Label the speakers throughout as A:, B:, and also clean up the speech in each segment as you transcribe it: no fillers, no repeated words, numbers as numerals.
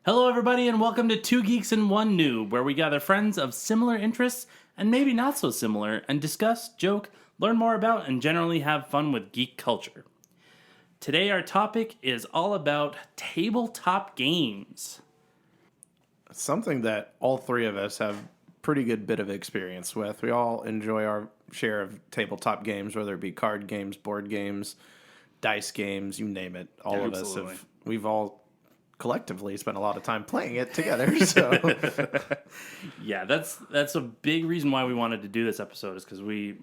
A: Hello, everybody, and welcome to Two Geeks and One Noob, where we gather friends of similar interests and maybe not so similar and discuss, joke, learn more about, and generally have fun with geek culture. Today, our topic is all about tabletop games.
B: Something that all three of us have pretty good bit of experience with. We all enjoy our share of tabletop games, whether it be card games, board games, dice games, you name it. All of us have. We've all collectively spent a lot of time playing it together. So,
A: Yeah, that's a big reason why we wanted to do this episode is because we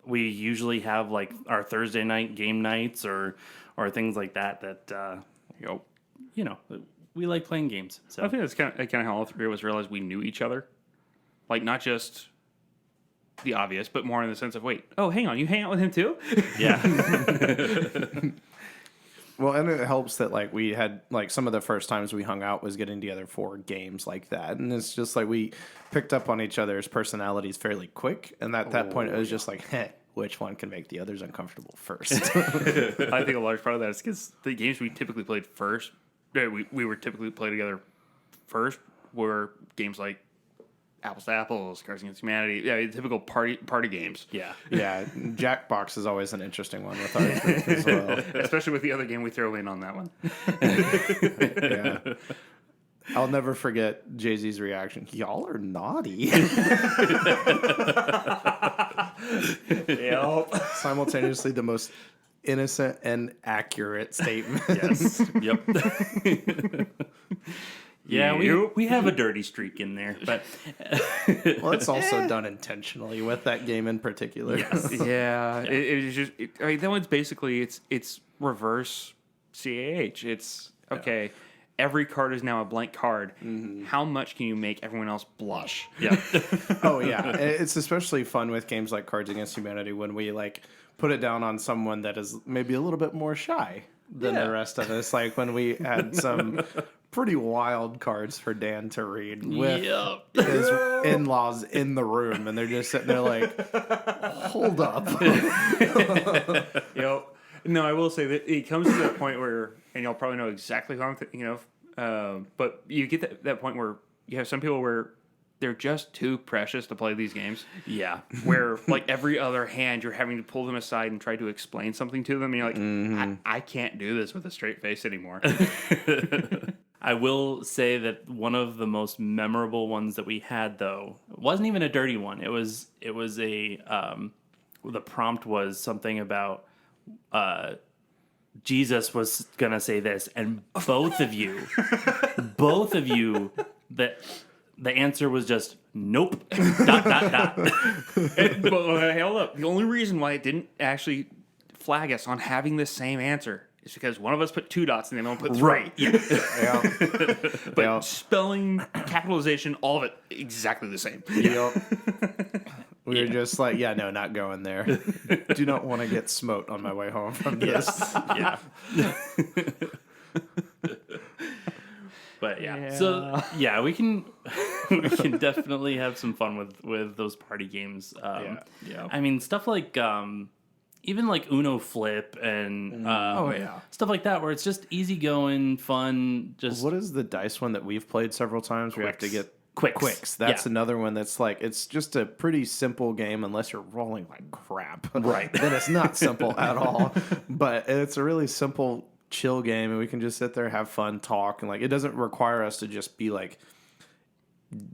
A: usually have like our Thursday night game nights or things like that you know we like playing games. So
C: I think that's kind of how all three of us realized we knew each other. Like, not just the obvious, but more in the sense of, wait, oh, hang on, you hang out with him too?
A: yeah.
B: well, and it helps that like we had like some of the first times we hung out was getting together for games like that, and it's just like we picked up on each other's personalities fairly quick, and at that point it was just like, hey, which one can make the others uncomfortable first?
C: I think a large part of that is because the games we typically played first, we were typically play together first, were games like Apples to Apples, Cards Against Humanity, typical party games.
A: Yeah.
B: Yeah, Jackbox is always an interesting one with our group as well.
C: Especially with the other game we throw in on that one.
B: Yeah. I'll never forget Jay-Z's reaction. Y'all are naughty.
C: Yep.
B: Simultaneously the most innocent and accurate statement.
A: Yes. Yep. Yeah, we have a dirty streak in there, but
B: Well, it's also done intentionally with that game in particular.
A: yes.
C: Yeah, it is just. That one's basically it's reverse CAH. It's okay. Every card is now a blank card. Mm-hmm. How much can you make everyone else blush?
A: Yeah.
B: Oh yeah, it's especially fun with games like Cards Against Humanity when we like put it down on someone that is maybe a little bit more shy than the rest of us. Like when we had some pretty wild cards for Dan to read with his in-laws in the room, and they're just sitting there like, hold up.
C: Yep. No, I will say that it comes to that point where, and you'll probably know exactly who I'm thinking of, but you get that point where you have some people where they're just too precious to play these games.
A: Yeah.
C: Where, like, every other hand, you're having to pull them aside and try to explain something to them, and you're like, I can't do this with a straight face anymore.
A: I will say that one of the most memorable ones that we had, though, wasn't even a dirty one. It was a the prompt was something about Jesus was gonna say this, and both of you, that the answer was just nope. ...
C: But hold up. The only reason why it didn't actually flag us on having the same answer is because one of us put 2 dots and the other one put 3.
A: Right. Yeah.
C: But spelling, capitalization, all of it exactly the same.
B: Yep. We were just like, yeah, no, not going there. Do not want to get smote on my way home from this.
A: Yeah. But so we can definitely have some fun with those party games.
B: Yeah.
A: I mean, stuff like even like Uno Flip and stuff like that, where it's just easygoing, fun. Just
B: What is the dice one that we've played several times? We have to get
A: Quicks.
B: That's another one that's like, it's just a pretty simple game unless you're rolling like crap.
A: Right.
B: Then it's not simple at all. But it's a really simple, chill game, and we can just sit there, have fun, talk, and like it doesn't require us to just be like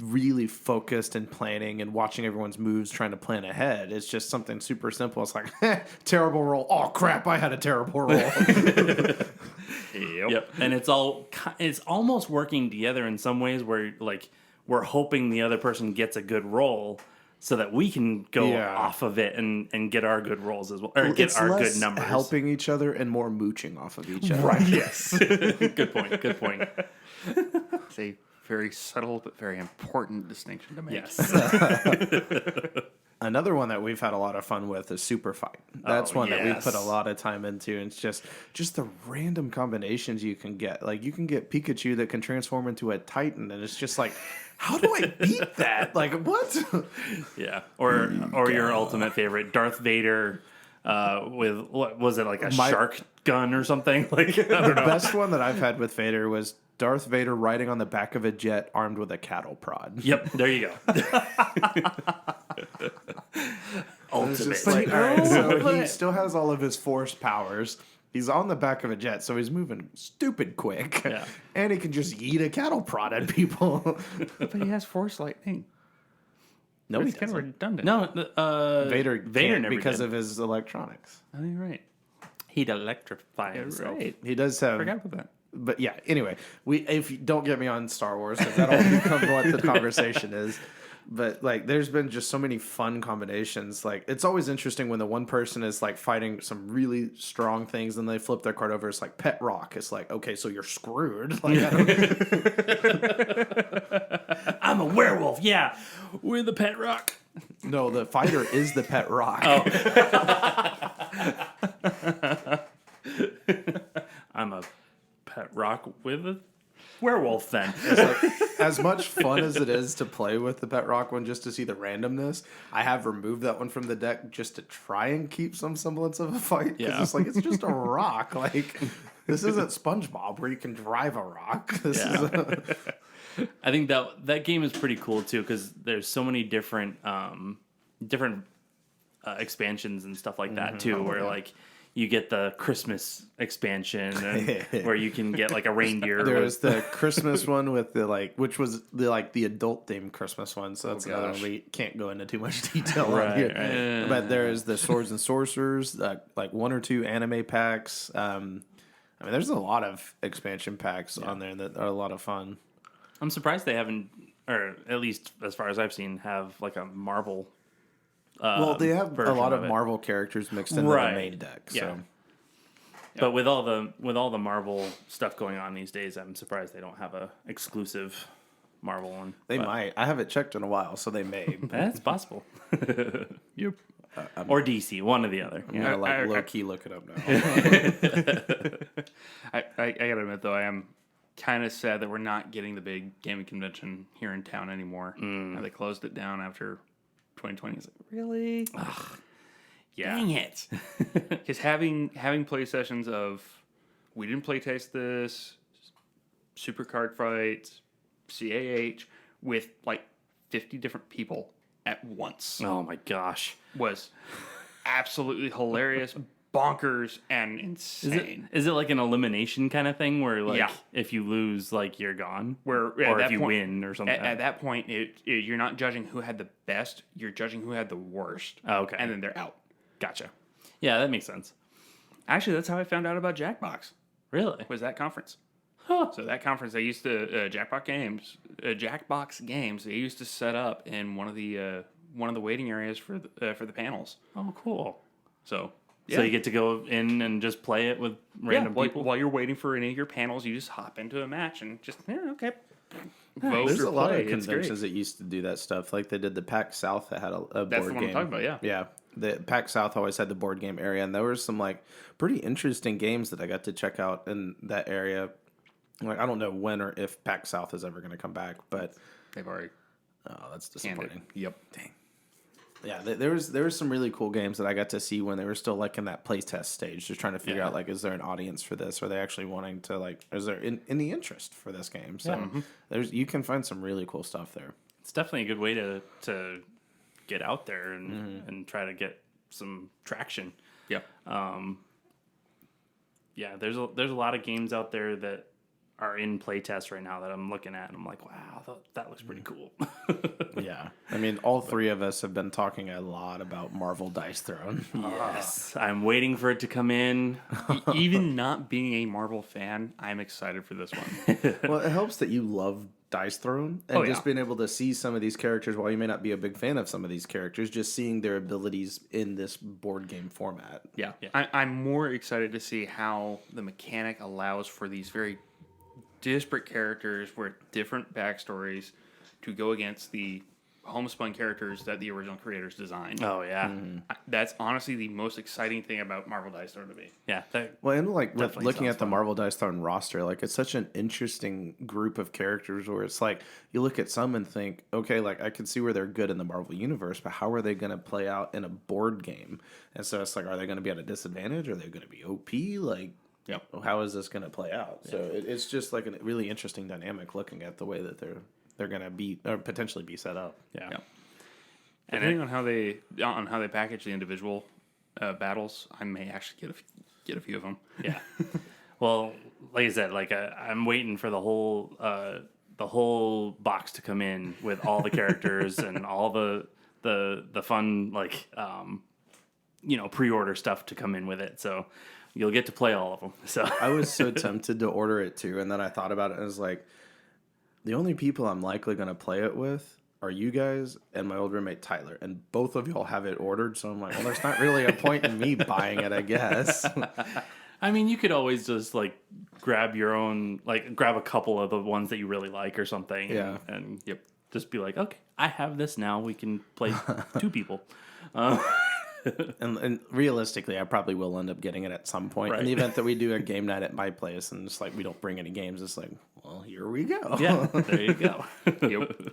B: really focused and planning and watching everyone's moves, trying to plan ahead. It's just something super simple. It's like, terrible roll. Oh crap, I had a terrible roll.
A: Yep. And it's almost working together in some ways where like we're hoping the other person gets a good roll so that we can go off of it and get our good rolls as well, or get our good numbers.
B: Helping each other and more mooching off of each other.
A: Right. Yes. Good point.
C: It's a very subtle but very important distinction to make.
A: Yes.
B: Another one that we've had a lot of fun with is Super Fight. That's one that we put a lot of time into. And it's just the random combinations you can get. Like, you can get Pikachu that can transform into a Titan, and it's just like, how do I beat that? Like, what?
A: Yeah. Or your ultimate favorite, Darth Vader with, what was it, like a shark gun or something? Like, I don't know.
B: The best one that I've had with Vader was Darth Vader riding on the back of a jet armed with a cattle prod.
A: Yep, there you go.
B: It's
A: Ultimate.
B: just like, all right, so he still has all of his force powers. He's on the back of a jet, so he's moving stupid quick.
A: Yeah.
B: And he can just eat a cattle prod at people.
C: But he has Force Lightning.
B: No, he
C: It's kind of
B: doesn't.
C: redundant.
A: No,
B: Vader can't
A: never
B: because
A: did.
B: of his electronics.
C: I think you're right.
A: He'd electrify
C: Yeah,
A: himself.
C: right.
B: He does have...
C: Forgot about that.
B: But yeah, anyway, if you don't get me on Star Wars, because that'll become what the conversation is. But like, there's been just so many fun combinations. Like, it's always interesting when the one person is like fighting some really strong things, and they flip their card over. It's like Pet Rock. It's like, okay, so you're screwed. Like, I don't,
A: I'm a werewolf. Yeah, we're the Pet Rock.
B: no, the fighter is the Pet Rock.
A: I'm a Pet Rock with a werewolf. Then
B: As much fun as it is to play with the Pet Rock one, just to see the randomness, I have removed that one from the deck just to try and keep some semblance of a fight. Because
A: Yeah.
B: it's like, it's just a rock. Like, this isn't SpongeBob where you can drive a rock. This is
A: I think that game is pretty cool too because there's so many different expansions and stuff like that too. Where like you get the Christmas expansion and where you can get like a reindeer.
B: There's the Christmas one with the like, which was the like the adult themed Christmas one. So that's another one we can't go into too much detail on
A: Right,
B: here.
A: right.
B: But there's the Swords and Sorcerers, like 1 or 2 anime packs. I mean, there's a lot of expansion packs on there that are a lot of fun.
A: I'm surprised they haven't, or at least as far as I've seen, have like a Marvel.
B: Well, they have a
A: version
B: lot of
A: it.
B: Marvel characters mixed into
A: Right.
B: the main deck. So.
A: Yeah. But with all the Marvel stuff going on these days, I'm surprised they don't have a exclusive Marvel one.
B: They
A: But
B: might. I haven't checked in a while, so they may.
A: That's possible.
C: Yep.
A: Or DC, one or the other.
B: I'm gonna like low key look it up now.
C: I gotta admit though, I am kind of sad that we're not getting the big gaming convention here in town anymore. They closed it down after 2020. It's like, really? Yeah.
A: Dang it.
C: Because having play sessions of we didn't play test this, super card fights, CAH with like 50 different people at once
A: Oh my gosh.
C: was absolutely hilarious, bonkers, and insane.
A: Is it like an elimination kind of thing where like
C: Yeah.
A: if you lose, like you're gone?
C: Where
A: or
C: at
A: if
C: that
A: you
C: point-
A: win or something.
C: At that point, you're not judging who had the best, you're judging who had the worst.
A: Oh, okay.
C: And then they're out.
A: Gotcha. Yeah, that makes sense.
C: Actually, that's how I found out about Jackbox,
A: Really?
C: was that conference.
A: Huh.
C: So that conference, they used to Jackbox games. They used to set up in one of the waiting areas for the panels.
A: Oh, cool.
C: So
A: So you get to go in and just play it with random people?
C: while you're waiting for any of your panels, you just hop into a match and just okay. Vote
B: There's
C: or
B: a lot
C: play.
B: of
C: It's great.
B: conventions that used to do that stuff. Like they did the PAX South that had a board
C: That's the
B: game.
C: one I'm talking about. Yeah.
B: Yeah, the PAX South always had the board game area, and there were some like pretty interesting games that I got to check out in that area. Like I don't know when or if PAX South is ever going to come back, but
C: They've already
B: that's
C: handed.
B: disappointing.
C: Yep.
B: Dang. Yeah, there was some really cool games that I got to see when they were still like in that playtest stage, just trying to figure out like, is there an audience for this? Are they actually wanting to like? Is there any interest for this game? So you can find some really cool stuff there.
A: It's definitely a good way to get out there and try to get some traction.
C: Yep.
A: Yeah, there's a lot of games out there that are in playtest right now that I'm looking at and I'm like, wow, that looks pretty cool.
B: Yeah, I mean, all three of us have been talking a lot about Marvel Dice Throne.
A: Yes, I'm waiting for it to come in.
C: Even not being a Marvel fan, I'm excited for this one.
B: Well, it helps that you love Dice Throne and
C: Oh,
B: just
C: yeah.
B: being able to see some of these characters. While you may not be a big fan of some of these characters, just seeing their abilities in this board game format.
C: Yeah. I'm more excited to see how the mechanic allows for these very disparate characters with different backstories to go against the homespun characters that the original creators designed.
A: Oh yeah,
C: That's honestly the most exciting thing about Marvel Dice Throne to me.
A: yeah.
B: Well, and like with
A: Definitely
B: looking
A: sounds
B: at the
A: fun.
B: Marvel Dice Throne roster, like it's such an interesting group of characters where it's like you look at some and think, okay, like I can see where they're good in the Marvel universe, but how are they going to play out in a board game? And so it's like, are they going to be at a disadvantage? Are they going to be OP? Like,
C: Yep.
B: how is this going to play out? So it's just like a really interesting dynamic looking at the way that they're going to be or potentially be set up.
A: Yeah.
C: Yep. And depending on how they package the individual battles, I may actually get a few of them.
A: Yeah. Well, like I said, like I'm waiting for the whole box to come in with all the characters and all the fun like pre-order stuff to come in with it. So you'll get to play all of them. So
B: I was so tempted to order it too, and then I thought about it and I was like, the only people I'm likely going to play it with are you guys and my old roommate Tyler, and both of y'all have it ordered. So I'm like, well, there's not really a point in me buying it, I guess.
A: I mean, you could always just like grab your own, like grab a couple of the ones that you really like or something.
B: Yeah.
A: And just be like, okay, I have this now. We can play 2 people.
B: And realistically, I probably will end up getting it at some point.
A: Right.
B: In the event that we do a game night at my place and just like we don't bring any games, it's like, well, here we go.
A: Yeah, there you go.
C: Yep.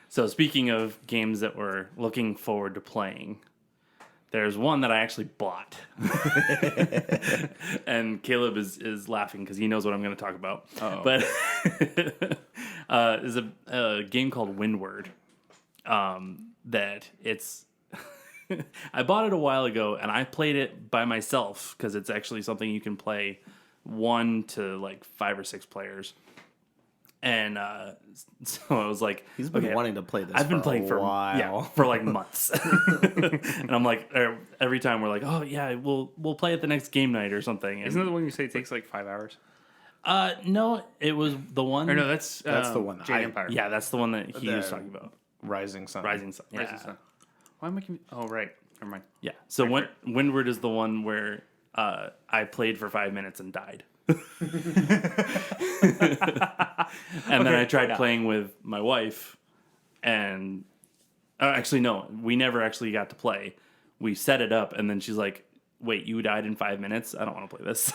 A: So speaking of games that we're looking forward to playing, there's one that I actually bought. And Caleb is laughing because he knows what I'm going to talk about.
C: Uh-oh.
A: But is a game called Windward. That it's... I bought it a while ago, and I played it by myself because it's actually something you can play 1 to like 5 or 6 players. And so I was like,
B: He's been
A: okay,
B: wanting to play this.
A: I've been playing
B: a
A: for a
B: while.
A: Yeah, for like months. And I'm like, every time we're like, oh yeah, we'll play at the next game night or something. And,
C: Isn't that the one you say it takes like 5 hours?
A: no, it was the one.
C: Or no, that's
B: the one that
C: Jade
B: I-
C: Empire.
A: Yeah, that's the one that he was talking about.
B: Rising Sun.
A: Rising Sun. Yeah.
C: Rising Sun. Why am I? Oh, right. Never mind.
A: Yeah. So Windward is the one where I played for 5 minutes and died. And then I tried playing with my wife, and actually no, we never actually got to play. We set it up, and then she's like, "Wait, you died in 5 minutes? I don't want to play this."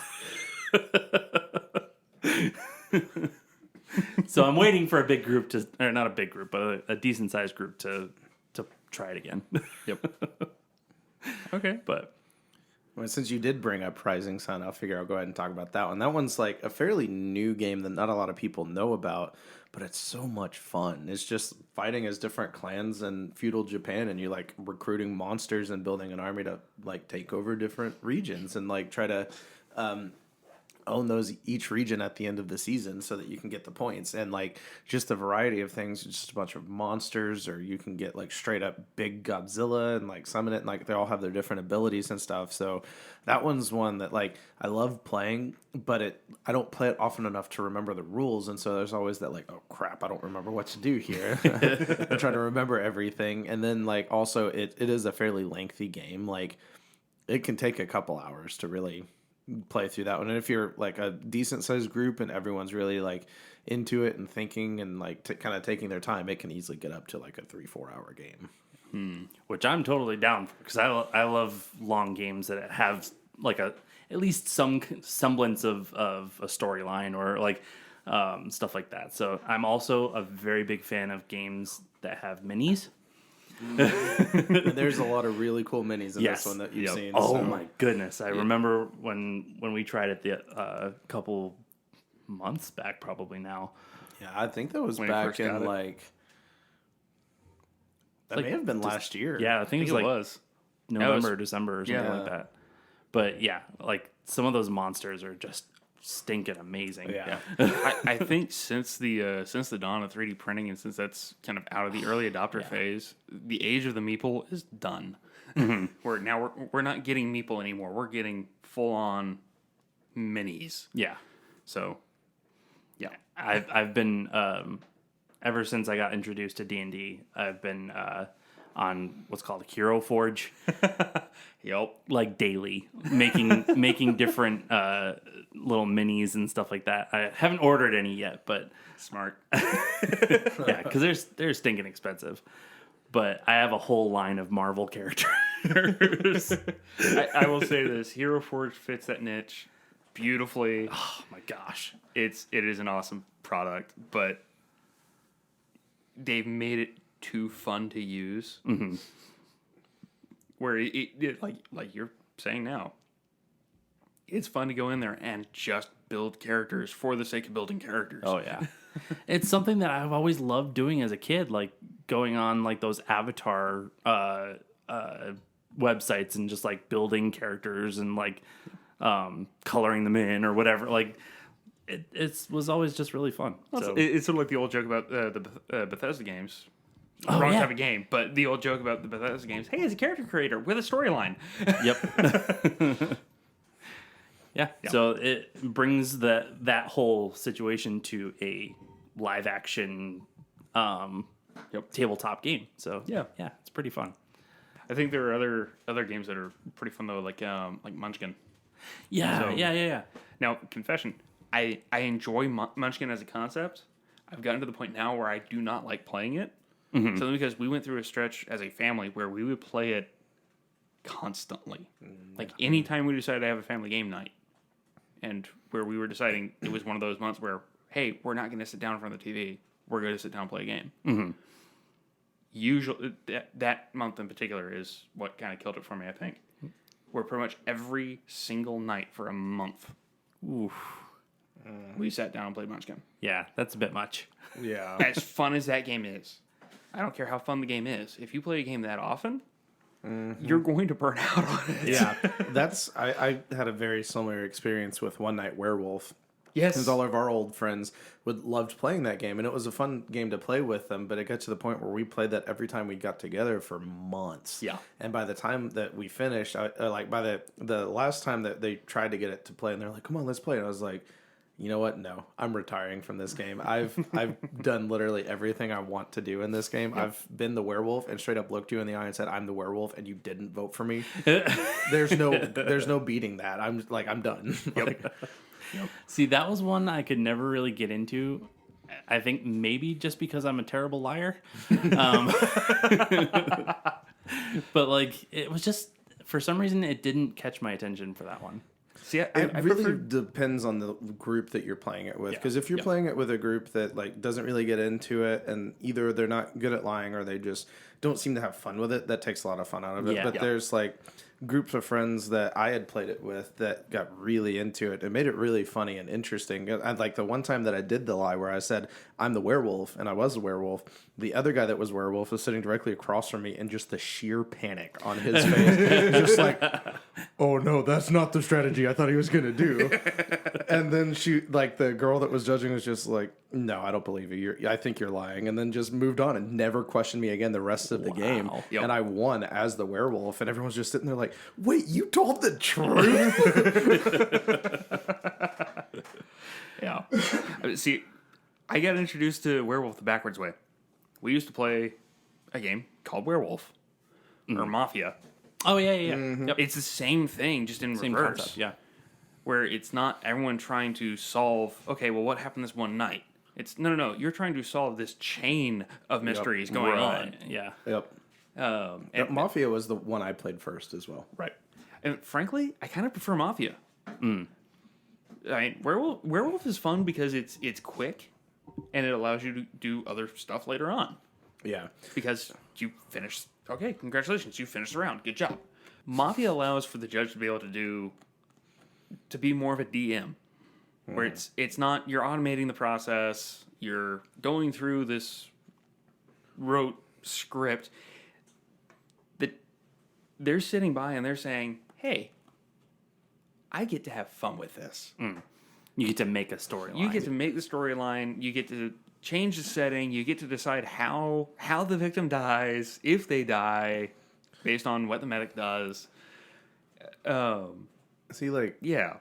A: So I'm waiting for a big group or not a big group, but a decent sized group to try it again.
C: Yep. Okay.
A: But
B: Well, since you did bring up Rising Sun, I'll figure I'll go ahead and talk about that one. That one's like a fairly new game that not a lot of people know about, but it's so much fun. It's just fighting as different clans in feudal Japan, and you like recruiting monsters and building an army to like take over different regions and like try to own those each region at the end of the season so that you can get the points. And like just a variety of things, just a bunch of monsters, or you can get like straight up big Godzilla and like summon it, and like they all have their different abilities and stuff. So that one's one that like I love playing, but I don't play it often enough to remember the rules. And so there's always that like, oh crap, I don't remember what to do here. I'm trying to remember everything. And then like also it is a fairly lengthy game. Like it can take a couple hours to really play through that one. And if you're like a decent sized group and everyone's really like into it and thinking and like kind of taking their time, it can easily get up to like a 3-4 hour game.
A: which I'm totally down for because I love long games that have like at least some semblance of a storyline or like stuff like that. So I'm also a very big fan of games that have minis.
B: There's a lot of really cool minis in this one that you've seen.
A: Oh
B: so.
A: my goodness! I remember when we tried it the couple months back, probably now.
B: Yeah, I think that was
C: When you
B: back
C: first got
B: in
C: it.
B: like that
A: Like,
B: may have been last year.
A: Yeah, I think it was like
C: was.
A: November or December or something
B: Yeah.
A: like that. But yeah, like some of those monsters are just stinking amazing.
B: Yeah.
C: I think since the dawn of 3D printing and since that's kind of out of the early adopter phase, the age of the meeple is done. We're not getting meeple anymore. We're getting full on minis.
A: Yeah.
C: So yeah,
A: I've been ever since I got introduced to D&D, I've been on what's called a Hero Forge,
C: yep.
A: like daily, making different little minis and stuff like that. I haven't ordered any yet, but
C: Smart.
A: yeah, because they're stinking expensive. But I have a whole line of Marvel characters.
C: I will say this: Hero Forge fits that niche beautifully.
A: Oh my gosh.
C: It is an awesome product, but they've made it too fun to use.
A: Mm-hmm.
C: Where it like you're saying now, it's fun to go in there and just build characters for the sake of building characters.
A: Oh yeah. It's something that I've always loved doing as a kid, like going on like those avatar websites and just like building characters and like coloring them in or whatever. Like it was always just really fun. So.
C: It's sort of like the old joke about the Bethesda games.
A: Oh,
C: Wrong
A: yeah.
C: type of game, but the old joke about the Bethesda games. Hey, as a character creator with a storyline.
A: Yep. Yeah. So it brings that whole situation to a live action tabletop game. So yeah, it's pretty fun.
C: I think there are other games that are pretty fun though, like Munchkin.
A: Yeah,
C: So-
A: yeah.
C: Now, confession, I enjoy Munchkin as a concept. I've gotten to the point now where I do not like playing it.
A: Mm-hmm.
C: Simply because we went through a stretch as a family where we would play it constantly. Like anytime we decided to have a family game night, and where we were deciding it was one of those months where, hey, we're not going to sit down in front of the TV. We're going to sit down and play a game.
A: Mm-hmm.
C: Usually, that month in particular is what kind of killed it for me, I think. Where pretty much every single night for a month, we sat down and played Munchkin.
A: Yeah, that's a bit much.
B: Yeah.
C: As fun as that game is, I don't care how fun the game is. If you play a game that often, you're going to burn out on it.
B: Yeah. I had a very similar experience with One Night Werewolf.
C: Yes.
B: Because all of our old friends loved playing that game, and it was a fun game to play with them. But it got to the point where we played that every time we got together for months.
C: Yeah.
B: And by the time that we finished, by the last time that they tried to get it to play, and they're like, "Come on, let's play," and I was like, "You know what? No, I'm retiring from this game. I've done literally everything I want to do in this game. Yeah. I've been the werewolf and straight up looked you in the eye and said, I'm the werewolf, and you didn't vote for me. There's no beating that. I'm done."
A: Yep. See, that was one I could never really get into. I think maybe just because I'm a terrible liar. But like, it was just, for some reason, it didn't catch my attention for that one.
C: See,
B: It really depends on the group that you're playing it with. Because if you're playing it with a group that like doesn't really get into it, and either they're not good at lying or they just don't seem to have fun with it, that takes a lot of fun out of it. But there's like groups of friends that I had played it with that got really into it. It made it really funny and interesting. And like the one time that I did the lie where I said I'm the werewolf and I was a werewolf, the other guy that was werewolf was sitting directly across from me, and just the sheer panic on his face, just like, oh no, that's not the strategy I thought he was gonna do. And then the girl that was judging was just like, no, I don't believe you. I think you're lying. And then just moved on and never questioned me again the rest of the game.
C: Yep.
B: And I won as the werewolf, and everyone's just sitting there like, wait, you told the truth?
C: Yeah. See, I got introduced to Werewolf the backwards way. We used to play a game called Werewolf or Mafia.
A: Oh, yeah.
B: Mm-hmm.
A: Yep.
C: It's the same thing, just in
A: Same
C: reverse.
A: concept, yeah.
C: Where it's not everyone trying to solve, okay, well, what happened this one night? It's, no. You're trying to solve this chain of mysteries going on.
A: Yeah.
B: Yep.
C: And
B: Mafia was the one I played first as well.
C: Right. And frankly, I kind of prefer Mafia. I mean, Werewolf is fun because it's quick, and it allows you to do other stuff later on.
B: Yeah.
C: Because you finished. Okay, congratulations, you finished the round. Good job. Mafia allows for the judge to be able to be more of a DM, where it's not you're automating the process. You're going through this rote script that they're sitting by and they're saying, "Hey, I get to have fun with this."
A: You get to make a storyline.
C: You get to make the storyline. You get to change the setting. You get to decide how the victim dies, if they die, based on what the medic does.
B: See, like,
C: Yeah.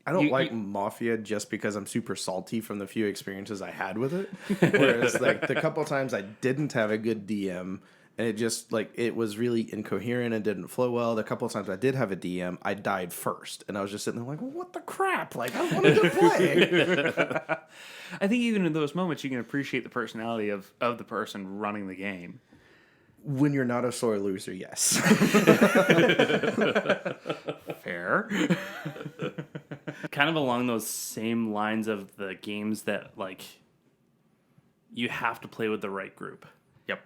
B: I don't like Mafia just because I'm super salty from the few experiences I had with it. Whereas, like, the couple times I didn't have a good DM, and it just, like, it was really incoherent and didn't flow well. The couple of times I did have a DM, I died first. And I was just sitting there like, well, what the crap? Like, I wanted to play.
C: I think even in those moments, you can appreciate the personality of the person running the game.
B: When you're not a sore loser, yes.
C: Fair.
A: Kind of along those same lines of the games that, like, you have to play with the right group.
C: Yep.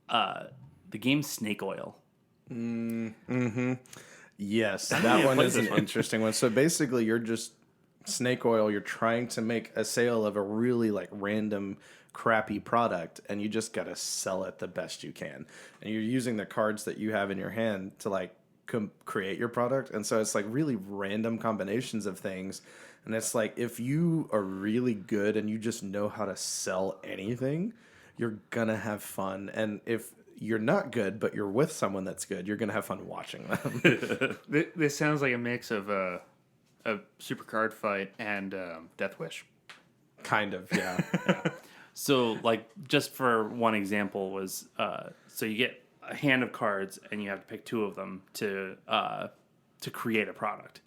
A: The game Snake Oil.
B: Yes,
C: I
B: that
C: think I
B: one
C: played
B: is
C: this
B: an
C: one.
B: interesting one. So basically, you're just snake oil. You're trying to make a sale of a really like random, crappy product, and you just gotta sell it the best you can. And you're using the cards that you have in your hand to like create your product. And so it's like really random combinations of things. And it's like if you are really good and you just know how to sell anything, you're gonna have fun. And if you're not good, but you're with someone that's good, you're gonna have fun watching them.
C: This sounds like a mix of a Super Card Fight and Death Wish.
B: Kind of, yeah.
A: So, like, just for one example was, so you get a hand of cards and you have to pick two of them to create a product.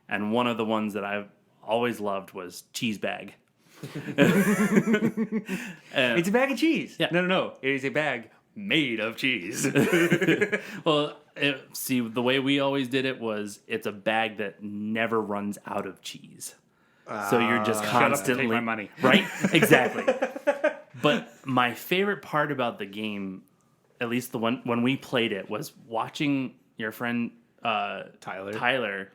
A: And one of the ones that I've always loved was Cheese Bag.
C: It's a bag of cheese.
A: Yeah.
C: No. It is a bag made of cheese.
A: Well, see, the way we always did it was it's a bag that never runs out of cheese. So you're just
C: Shut up and
A: constantly
C: take my money.
A: right? Exactly. But my favorite part about the game, at least the one when we played it, was watching your friend Tyler.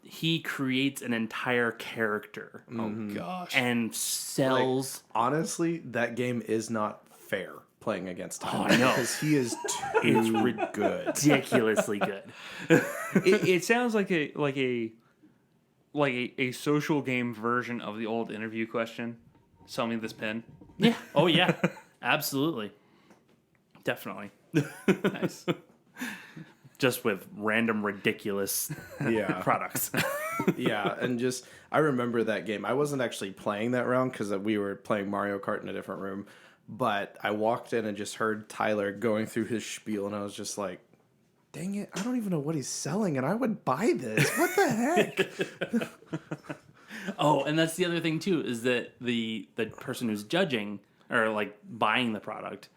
A: He creates an entire character.
C: Oh gosh.
A: And sells.
B: Honestly, that game is not fair playing against Tyler.
A: I know.
B: Because he is too good.
A: ridiculously good.
C: It sounds like a social game version of the old interview question. Sell me this pen.
A: Yeah. Oh yeah. Absolutely. Definitely.
C: Nice.
A: Just with random ridiculous
B: Yeah.
A: products.
B: Yeah, and just I remember that game. I wasn't actually playing that round because we were playing Mario Kart in a different room. But I walked in and just heard Tyler going through his spiel, and I was just like, "Dang it! I don't even know what he's selling, and I would buy this. What the heck?"
A: Oh, and that's the other thing too, is that the person who's judging or like buying the product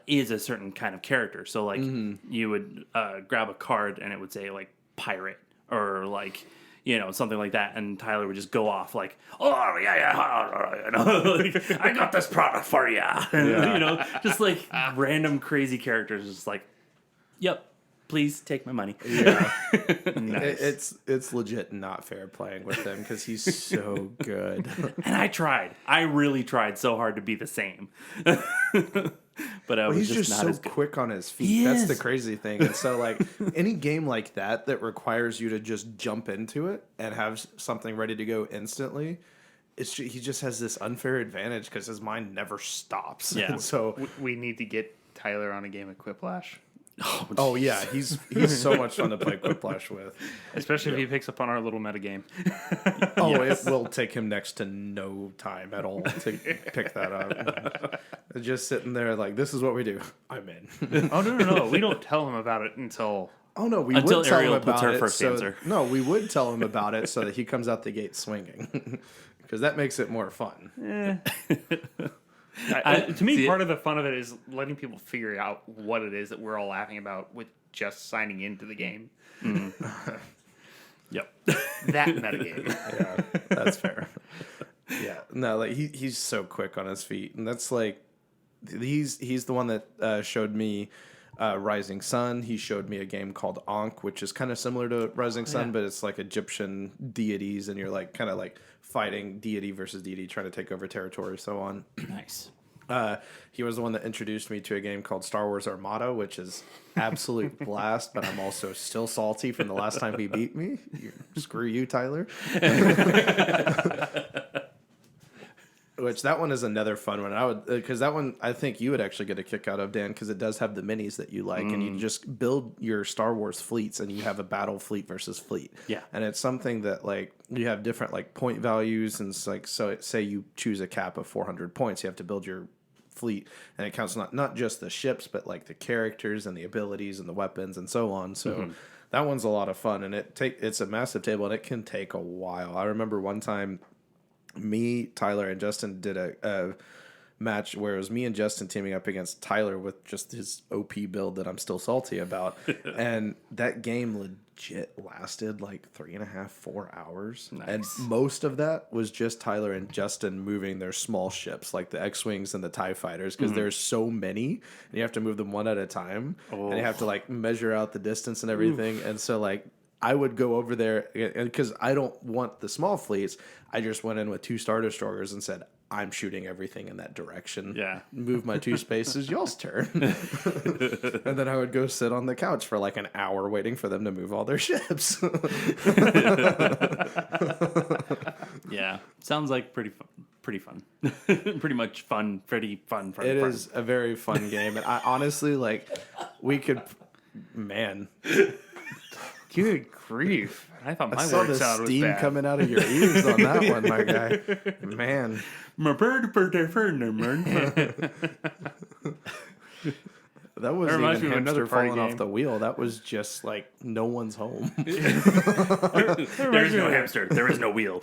A: is a certain kind of character. So like you would grab a card and it would say like pirate or like, you know, something like that, and Tyler would just go off like, "Oh yeah, you know, like, I got this product for you," you know, just like random crazy characters, just like, "Yep, please take my money."
B: Yeah,
A: Nice.
B: it's legit not fair playing with him because he's so good.
A: And I really tried so hard to be the same, but I was
B: He's
A: just
B: just
A: not
B: so
A: as good.
B: quick on his feet.
A: He
B: That's
A: is.
B: the crazy thing. And so, like, any game like that requires you to just jump into it and have something ready to go instantly, he just has this unfair advantage because his mind never stops.
A: Yeah.
B: And so,
C: We need to get Tyler on a game of Quiplash.
B: oh yeah, he's so much fun to play Quiplash with.
C: Especially if he picks up on our little metagame.
B: Oh, it will take him next to no time at all to pick that up. Just sitting there like, this is what we do. I'm in.
C: Oh, no. We don't tell him about it until...
B: Oh no, we
A: Until
B: would tell
A: Ariel
B: him
A: puts
B: about
A: her
B: it.
A: first answer.
B: No, we would tell him about it so that he comes out the gate swinging, because that makes it more fun.
C: to me,
A: see
C: part of the fun of it is letting people figure out what it is that we're all laughing about with just signing into the game.
A: Yep.
C: That metagame.
B: Yeah, that's fair. Yeah, no, like he's so quick on his feet, and that's like he's the one that showed me Rising Sun. He showed me a game called Ankh, which is kind of similar to Rising Sun, but it's like Egyptian deities, and you're like kind of like fighting deity versus deity, trying to take over territory, so on.
A: Nice.
B: He was the one that introduced me to a game called Star Wars Armada, which is absolute blast, but I'm also still salty from the last time he beat me. Screw you, Tyler. Which that one is another fun one. Because that one I think you would actually get a kick out of, Dan, because it does have the minis that you like, and you just build your Star Wars fleets, and you have a battle fleet versus fleet.
A: Yeah.
B: And it's something that like you have different like point values, and it's like, so say you choose a cap of 400 points, you have to build your fleet, and it counts not just the ships, but like the characters and the abilities and the weapons and so on. So that one's a lot of fun, and it's a massive table, and it can take a while. I remember one time me, Tyler, and Justin did a match where it was me and Justin teaming up against Tyler with just his OP build that I'm still salty about. And that game legit lasted like 3.5, 4 hours.
A: Nice.
B: And most of that was just Tyler and Justin moving their small ships, like the X-Wings and the TIE Fighters, because there's so many, and you have to move them one at a time. And you have to like measure out the distance and everything. And so like I would go over there, because I don't want the small fleets. I just went in with 2 Star Destroyers and said, I'm shooting everything in that direction.
A: Yeah.
B: Move my 2 spaces, y'all's turn. And then I would go sit on the couch for like an hour waiting for them to move all their ships.
A: Yeah. Sounds like pretty fun. Pretty fun. Pretty much fun. Pretty fun.
B: It is a very fun game. And I honestly, like, we could, man.
C: Good grief. I thought my
B: I saw
C: word
B: the
C: sound was
B: steam
C: bad.
B: coming out of your ears on that one, my guy. Man. That wasn't
C: reminds
B: even
C: me of
B: hamster
C: another party
B: falling off
C: game.
B: the wheel. That was just like no one's home.
A: There is no hamster. There is no wheel.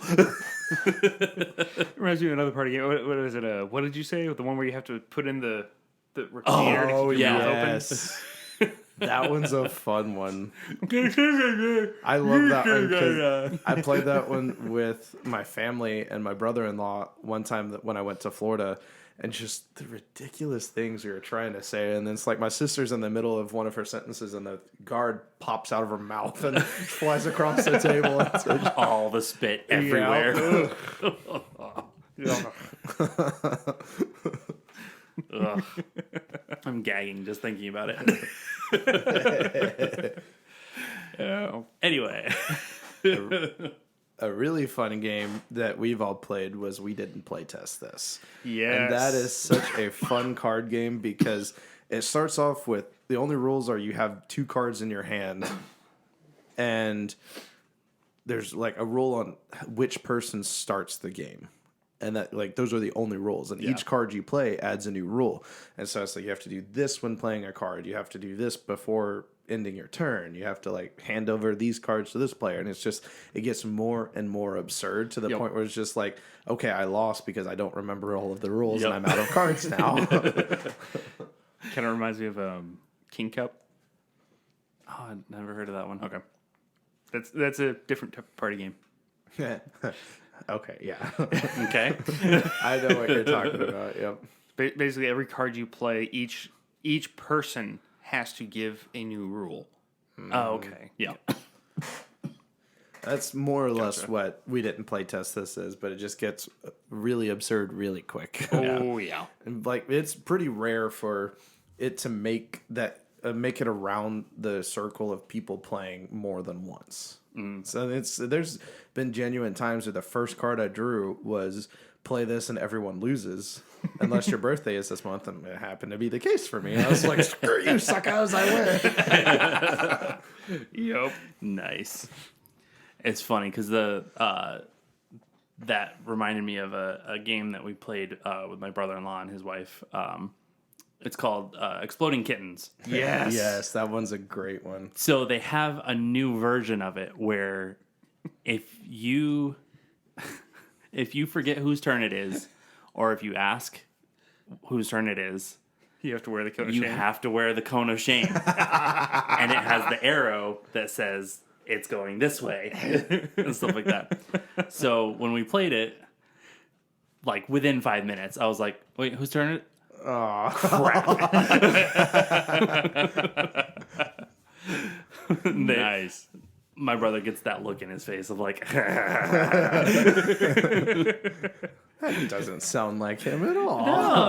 C: Reminds me of another party game. What was it? What did you say? The one where you have to put in the retainer to keep your mouth
B: yes. That one's a fun one. I love that one because I played that one with my family and my brother-in-law one time when I went to Florida, and just the ridiculous things we were trying to say. And then it's like my sister's in the middle of one of her sentences and the guard pops out of her mouth and flies across the table. It's like,
A: All the spit everywhere. Ugh. I'm gagging just thinking about it. Anyway.
B: a really fun game that we've all played was We Didn't Play Test This.
C: Yes.
B: And that is such a fun card game because it starts off with the only rules are you have 2 cards in your hand and there's like a rule on which person starts the game. And that, like, those are the only rules. And each card you play adds a new rule. And so it's like you have to do this when playing a card. You have to do this before ending your turn. You have to, like, hand over these cards to this player. And it's just, it gets more and more absurd to the point where it's just like, okay, I lost because I don't remember all of the rules and I'm out of cards now.
C: Kind of reminds me of King Cup.
A: Oh, I've never heard of that one.
C: Okay. That's a different type of party game.
B: Okay, yeah.
A: Okay.
B: I know what you're talking about, yep.
C: Basically, every card you play, each person has to give a new rule.
A: Oh, okay.
C: Yeah.
B: That's more or less what We Didn't Play Test This is, but it just gets really absurd really quick.
C: Oh, yeah.
B: And like it's pretty rare for it to make that make it around the circle of people playing more than once. So there's been genuine times where the first card I drew was play this and everyone loses unless your birthday is this month, and it happened to be the case for me. I was like, screw you, suckers, I win.
C: Yep.
A: Nice. It's funny because that reminded me of a game that we played with my brother-in-law and his wife. It's called Exploding Kittens.
B: Yes, that one's a great one.
A: So they have a new version of it where if you forget whose turn it is, or if you ask whose turn it is,
C: You have to wear the cone of
A: you
C: shame.
A: have to wear the cone of shame. And it has the arrow that says it's going this way and stuff like that. So when we played it, like within 5 minutes, I was like, wait, whose turn it?
B: Oh,
A: Crap.
C: Nice.
A: My brother gets that look in his face of like,
B: that doesn't sound like him at all.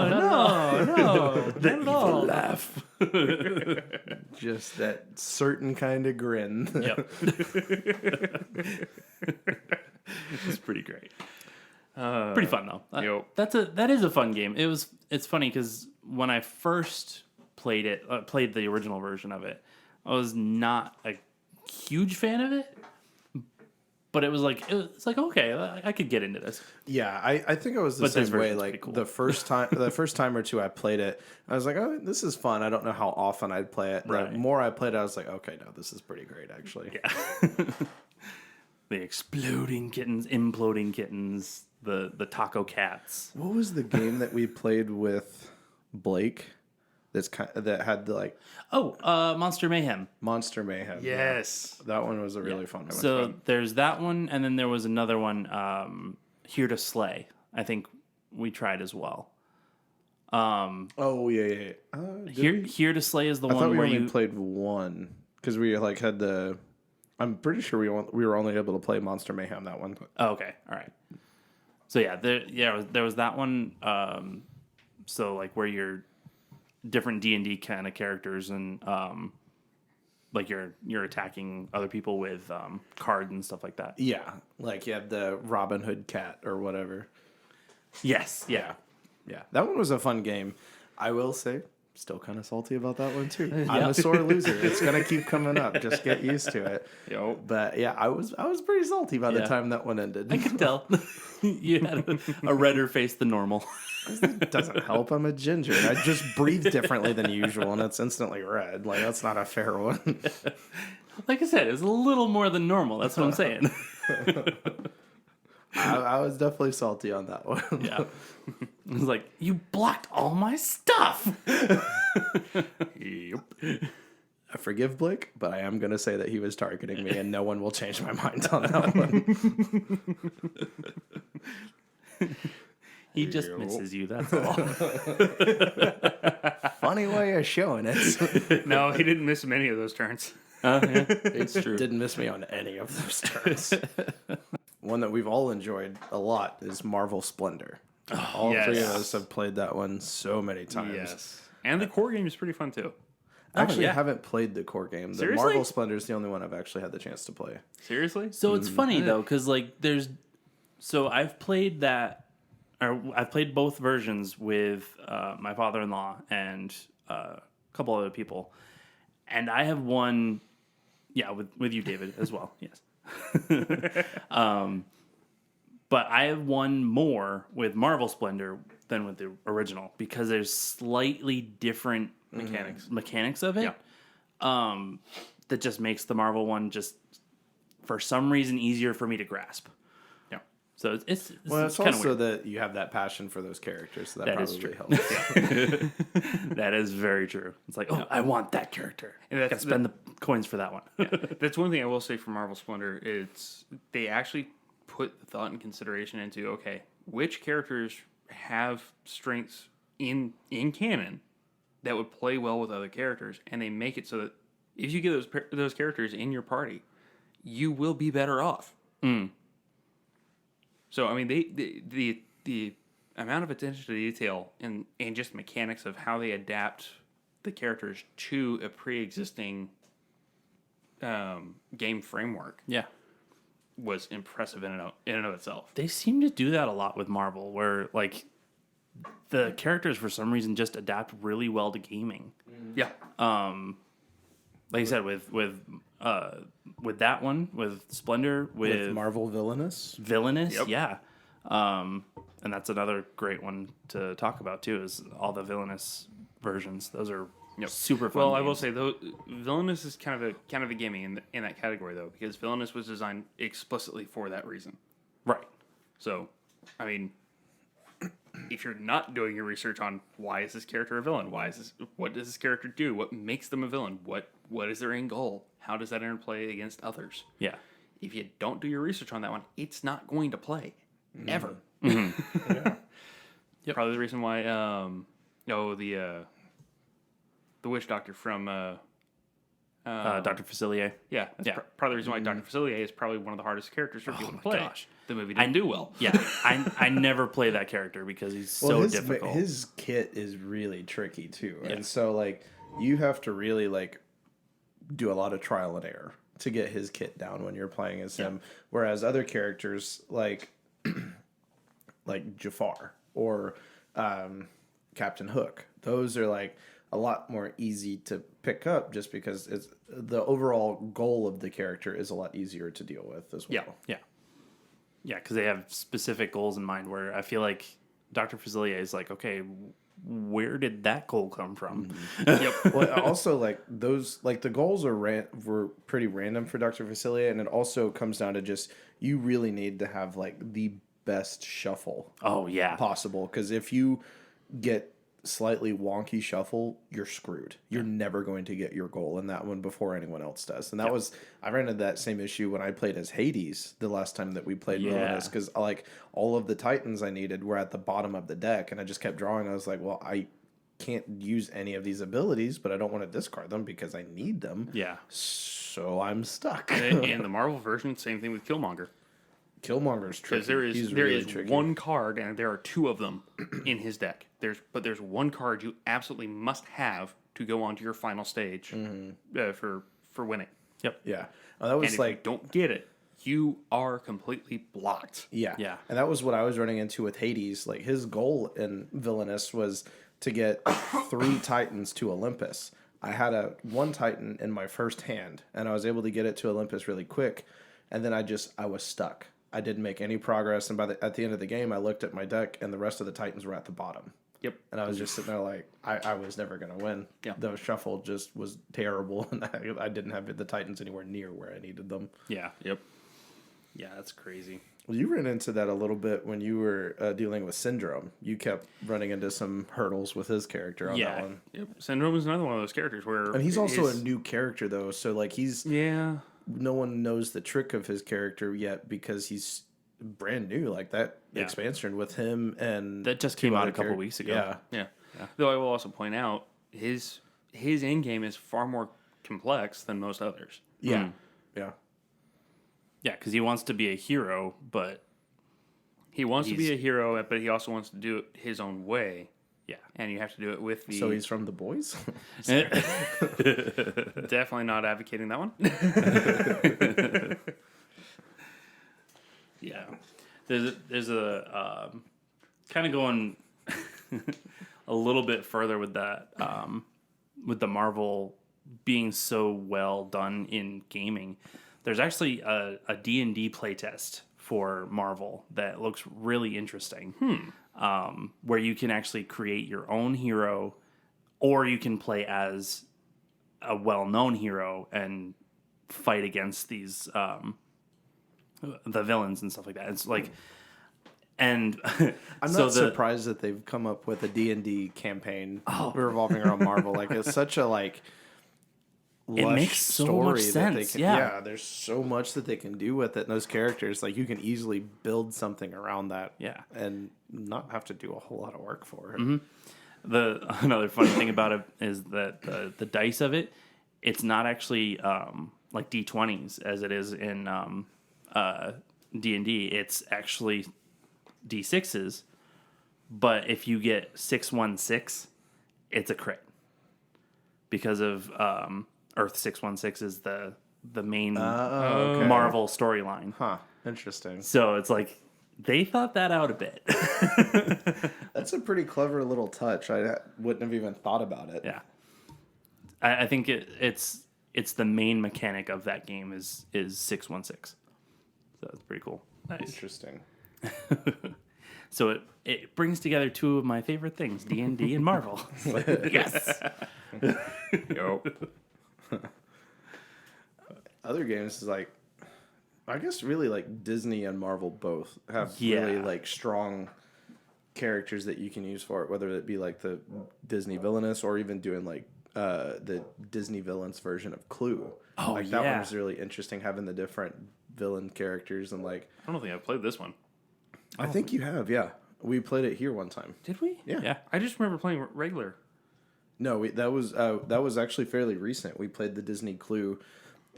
A: no,
B: The evil laugh. Just that certain kind of grin.
A: Yep. It's pretty great. Pretty fun though.
C: Yep.
A: That is a fun game. It's funny because when I first played it, played the original version of it, I was not a huge fan of it. But it was like okay, I could get into this.
B: Yeah, I think I was the
A: But this
B: same way.
A: version's
B: Like
A: pretty cool.
B: the first time or two I played it, I was like, oh, this is fun. I don't know how often I'd play it.
A: Right.
B: The more I played it, I was like, okay, no, this is pretty great actually.
A: Yeah. The exploding kittens, imploding kittens. the taco cats.
B: What was the game that we played with Blake? That had the like
A: Monster Mayhem.
B: Monster Mayhem.
C: Yes.
B: Yeah. That one was a really fun one.
A: So there's that one, and then there was another one, Here to Slay. I think we tried as well.
B: Yeah.
A: Here to Slay is the
B: I
A: one
B: thought we
A: where
B: only
A: you
B: played one because we like had the. I'm pretty sure we were only able to play Monster Mayhem that one.
A: Oh, okay, all right. So yeah, there was that one. So like where you're different D&D kind of characters, and like you're attacking other people with cards and stuff like that.
B: Yeah, like you have the Robin Hood cat or whatever.
A: Yes, yeah.
B: Yeah, that one was a fun game. I will say, still kind of salty about that one too. I'm a sore loser. It's gonna keep coming up. Just get used to it.
C: Yo.
B: But yeah, I was pretty salty by the time that one ended.
A: I could tell you had a redder face than normal.
B: It doesn't help. I'm a ginger. I just breathe differently than usual, and it's instantly red. Like that's not a fair one.
A: Like I said, it's a little more than normal. That's what I'm saying.
B: I was definitely salty on that one.
A: Yeah. It was like, you blocked all my stuff.
C: Yep.
B: I forgive Blake, but I am going to say that he was targeting me, and no one will change my mind on that one.
A: He just misses you, that's all.
B: Funny way of showing it.
C: No, he didn't miss many of those turns.
A: Yeah, it's true.
B: Didn't miss me on any of those turns. One that we've all enjoyed a lot is Marvel Splendor. All
C: yes.
B: three of us have played that one so many times.
C: Yes. And the core game is pretty fun too.
B: I actually
A: yeah.
B: haven't played the core game. The
C: Seriously?
B: Marvel Splendor is the only one I've actually had the chance to play.
C: Seriously?
A: So it's funny though, because like so I've played that, or I've played both versions with my father-in-law and a couple other people, and I have won, with you, David, as well. Yes. But I have won more with Marvel Splendor than with the original because there's slightly different mechanics of it.
C: Yeah.
A: That just makes the Marvel one just for some reason easier for me to grasp.
C: Yeah.
A: So it's
B: It's
A: kind of
B: also
A: weird.
B: that you have that passion for those characters, so that
A: That is
B: probably
A: true.
B: helps.
A: That is very true. It's like, I want that character.
C: And
A: I
C: that's-
A: gotta spend the coins for that one.
C: That's one thing I will say for Marvel Splendor. It's they actually put the thought and consideration into, okay, which characters have strengths in canon that would play well with other characters, and they make it so that if you get those characters in your party, you will be better off. So I mean, the amount of attention to detail and just mechanics of how they adapt the characters to a pre-existing game framework
A: Yeah.
C: was impressive in and of itself.
A: They seem to do that a lot with Marvel, where like the characters for some reason just adapt really well to gaming.
C: Yeah.
A: Like I said, with that one, with Splendor, with
B: Marvel Villainous.
A: Villainous,
C: Yep.
A: yeah. And that's another great one to talk about too, is all the Villainous versions. Those are super fun.
C: Well, I will
A: games.
C: say though, Villainous is kind of a gimme in that category though, because Villainous was designed explicitly for that reason.
A: Right.
C: So, I mean, if you're not doing your research on why is this character a villain, what does this character do, what makes them a villain, what is their end goal, how does that interplay against others?
A: Yeah.
C: If you don't do your research on that one, it's not going to play ever.
A: Yep.
C: Probably the reason why the witch doctor from
A: Dr. Facilier.
C: that's probably the reason why Dr. Facilier is probably one of the hardest characters for people to play.
A: gosh.
C: The movie didn't do well.
A: Yeah. I never play that character because he's so difficult.
B: His kit is really tricky too, and so like you have to really like do a lot of trial and error to get his kit down when you're playing as him. Whereas other characters like Jafar or Captain Hook, those are like a lot more easy to pick up just because it's the overall goal of the character is a lot easier to deal with as well.
A: Yeah, because they have specific goals in mind where I feel like Dr. Facilier is like, okay, where did that goal come from?
C: Yep.
B: Well, also like those like the goals were pretty random for Dr. Facilier, and it also comes down to just you really need to have like the best shuffle
A: Oh yeah.
B: possible. Because if you get slightly wonky shuffle, you're screwed. You're never going to get your goal in that one before anyone else does. And that was, I ran into that same issue when I played as Hades the last time that we played Villainous, because like all of the Titans I needed were at the bottom of the deck, and I just kept drawing. I was like, well, I can't use any of these abilities, but I don't want to discard them because I need them.
A: Yeah.
B: So I'm stuck.
C: In the Marvel version, same thing with Killmonger.
B: Killmonger's tricky.
C: Because there is one card, and there are two of them in his deck. There's one card you absolutely must have to go on to your final stage for winning.
A: Yep.
B: Yeah. That was
C: And
B: like,
C: if you don't get it, you are completely blocked.
B: yeah.
A: Yeah.
B: And that was what I was running into with Hades. Like his goal in Villainous was to get 3 Titans to Olympus. I had one Titan in my first hand, and I was able to get it to Olympus really quick. And then I was stuck. I didn't make any progress. And at the end of the game, I looked at my deck, and the rest of the Titans were at the bottom.
C: Yep.
B: And I was just sitting there like, I was never going to win.
C: Yeah.
B: The shuffle just was terrible, and I didn't have the Titans anywhere near where I needed them.
A: Yeah.
C: Yep.
A: Yeah, that's crazy.
B: Well, you ran into that a little bit when you were dealing with Syndrome. You kept running into some hurdles with his character on that one.
C: Yep. Syndrome is another one of those characters where...
B: And he's also a new character, though, so like
C: Yeah.
B: no one knows the trick of his character yet because he's brand new. Like that expansion with him and...
A: That just came out a couple weeks ago.
B: Yeah.
C: Yeah. Though I will also point out, his end game is far more complex than most others.
B: Yeah. Yeah.
A: Yeah, because he wants to be a hero, but
C: He wants to be a hero, but he also wants to do it his own way.
A: yeah.
C: And you have to do it with the...
B: So he's from The Boys?
C: Definitely not advocating that one.
A: Yeah. There's a kind of going a little bit further with that, with the Marvel being so well done in gaming. There's actually a D&D playtest for Marvel that looks really interesting. Where you can actually create your own hero, or you can play as a well-known hero and fight against these the villains and stuff like that. It's like, and
B: I'm
A: so
B: not surprised that they've come up with a D&D campaign revolving around Marvel. Like it's such a like lush
A: makes so
B: story
A: much
B: that
A: sense.
B: they can,
A: Yeah.
B: there's so much that they can do with it. And those characters, like you can easily build something around that.
A: Yeah.
B: And not have to do a whole lot of work for it.
A: Another funny thing about it is that the dice of it, it's not actually like D20s as it is in D&D. It's actually D6s, but if you get 616, it's a crit because of Earth 616 is the main
B: Okay.
A: Marvel storyline.
B: Huh. Interesting.
A: So it's like they thought that out a bit.
B: That's a pretty clever little touch. I wouldn't have even thought about it.
A: Yeah, I think it's the main mechanic of that game is 616. So that's pretty cool. Nice.
B: Interesting.
A: So it brings together two of my favorite things, D&D and Marvel. Yes.
C: Yo.
B: Other games is like, I guess really like Disney and Marvel both have really
A: Yeah.
B: like strong characters that you can use for it, whether it be like the Disney Villainous or even doing like the Disney Villains version of Clue.
A: Oh,
B: like that
A: yeah.
B: one was really interesting, having the different villain characters and like
C: I don't think I've played this one.
B: I think you have, yeah. We played it here one time.
C: Did we?
B: Yeah.
C: I just remember playing regular.
B: No, that was actually fairly recent. We played the Disney Clue,